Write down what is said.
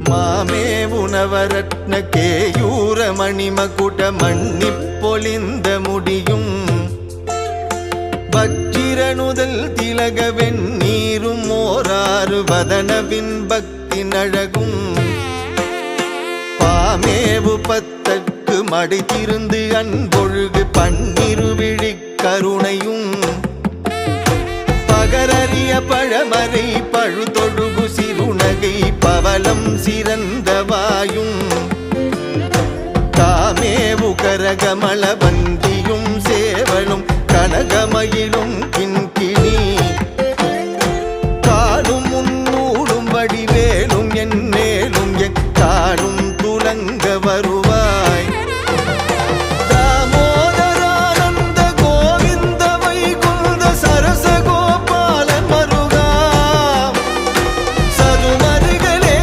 மாமே உணவரத்ன கேயூர மணிமகுட மன்னிப் பொலிந்த முடியும் வச்சிரனுதல் திலகவெண் நீரும் ஓராறு வதனவின் பக்தி நழகும் பாமேவு பத்தற்கு மடித்திருந்து அன்பொழுகு பன்னிருவிழி கருணையும் பகரறிய பழமறை பழுதொழுகு சிறுநகை பவளம் சிறந்தவாயும் காமேவு கரகமள வந்தியும் சேவலும் கனகமயிலும்